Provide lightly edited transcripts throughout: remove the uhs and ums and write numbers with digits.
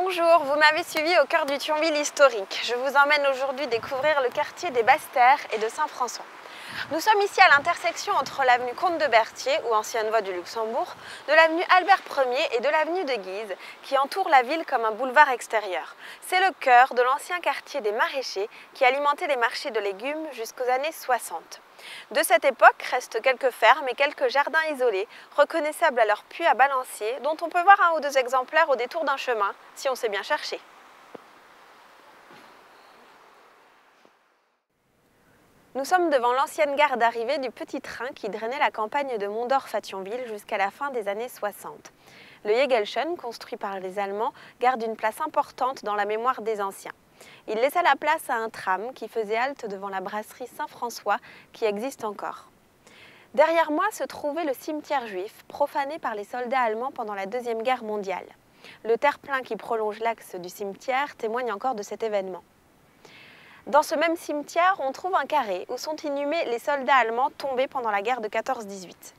Bonjour, vous m'avez suivi au cœur du Thionville historique. Je vous emmène aujourd'hui découvrir le quartier des Basses-Terres et de Saint-François. Nous sommes ici à l'intersection entre l'avenue Comte de Berthier, ou ancienne voie du Luxembourg, de l'avenue Albert Ier et de l'avenue de Guise, qui entoure la ville comme un boulevard extérieur. C'est le cœur de l'ancien quartier des maraîchers qui alimentait les marchés de légumes jusqu'aux années 60. De cette époque restent quelques fermes et quelques jardins isolés, reconnaissables à leur puits à balancier, dont on peut voir un ou deux exemplaires au détour d'un chemin, si on sait bien chercher. Nous sommes devant l'ancienne gare d'arrivée du petit train qui drainait la campagne de Mondorf à Thionville jusqu'à la fin des années 60. Le Jägelchen, construit par les Allemands, garde une place importante dans la mémoire des anciens. Il laissa la place à un tram qui faisait halte devant la brasserie Saint-François qui existe encore. Derrière moi se trouvait le cimetière juif, profané par les soldats allemands pendant la Deuxième Guerre mondiale. Le terre-plein qui prolonge l'axe du cimetière témoigne encore de cet événement. Dans ce même cimetière, on trouve un carré où sont inhumés les soldats allemands tombés pendant la guerre de 14-18.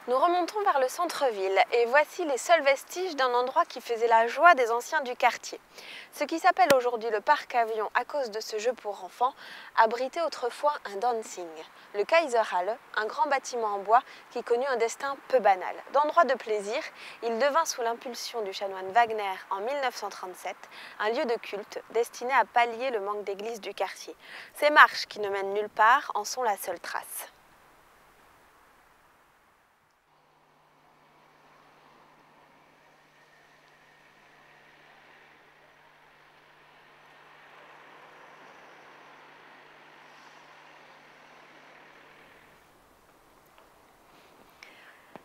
Nous remontons vers le centre-ville et voici les seuls vestiges d'un endroit qui faisait la joie des anciens du quartier. Ce qui s'appelle aujourd'hui le parc avion à cause de ce jeu pour enfants abritait autrefois un dancing, le Kaiserhalle, un grand bâtiment en bois qui connut un destin peu banal. D'endroit de plaisir, il devint sous l'impulsion du chanoine Wagner en 1937 un lieu de culte destiné à pallier le manque d'église du quartier. Ces marches qui ne mènent nulle part en sont la seule trace.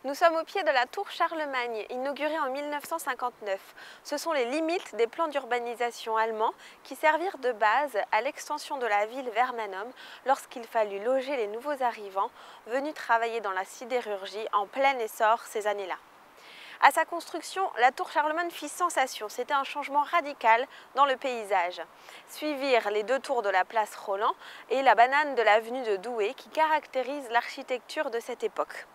Nous sommes au pied de la tour Charlemagne, inaugurée en 1959. Ce sont les limites des plans d'urbanisation allemands qui servirent de base à l'extension de la ville vers Mannheim lorsqu'il fallut loger les nouveaux arrivants venus travailler dans la sidérurgie en plein essor ces années-là. À sa construction, la tour Charlemagne fit sensation. C'était un changement radical dans le paysage. Suivirent les deux tours de la place Roland et la banane de l'avenue de Douai qui caractérisent l'architecture de cette époque.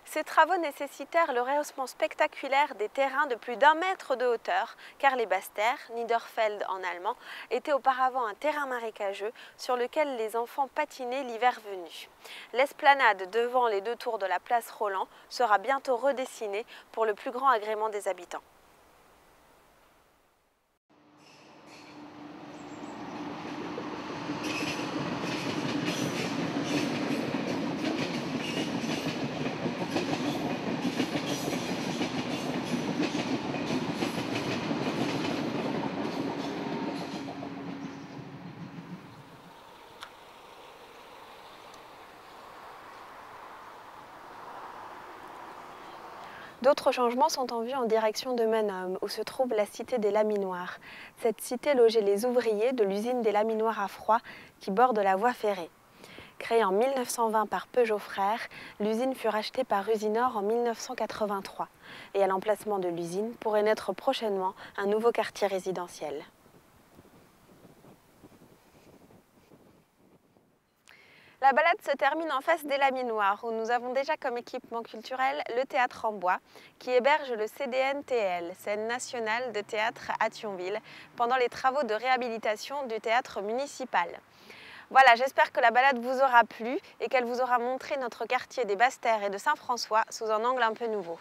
Ces travaux nécessitèrent le rehaussement spectaculaire des terrains de plus d'1 mètre de hauteur, car les Basses-Terres, Niederfeld en allemand, étaient auparavant un terrain marécageux sur lequel les enfants patinaient l'hiver venu. L'esplanade devant les deux tours de la place Roland sera bientôt redessinée pour le plus grand agrément des habitants. D'autres changements sont en vue en direction de Mannheim, où se trouve la cité des laminoirs. Cette cité logeait les ouvriers de l'usine des laminoirs à froid qui borde la voie ferrée. Créée en 1920 par Peugeot Frères, l'usine fut rachetée par Usinor en 1983. Et à l'emplacement de l'usine pourrait naître prochainement un nouveau quartier résidentiel. La balade se termine en face des Laminoirs, où nous avons déjà comme équipement culturel le théâtre en bois, qui héberge le CDNTL, scène nationale de théâtre à Thionville, pendant les travaux de réhabilitation du théâtre municipal. Voilà, j'espère que la balade vous aura plu et qu'elle vous aura montré notre quartier des Basses-Terres et de Saint-François sous un angle un peu nouveau.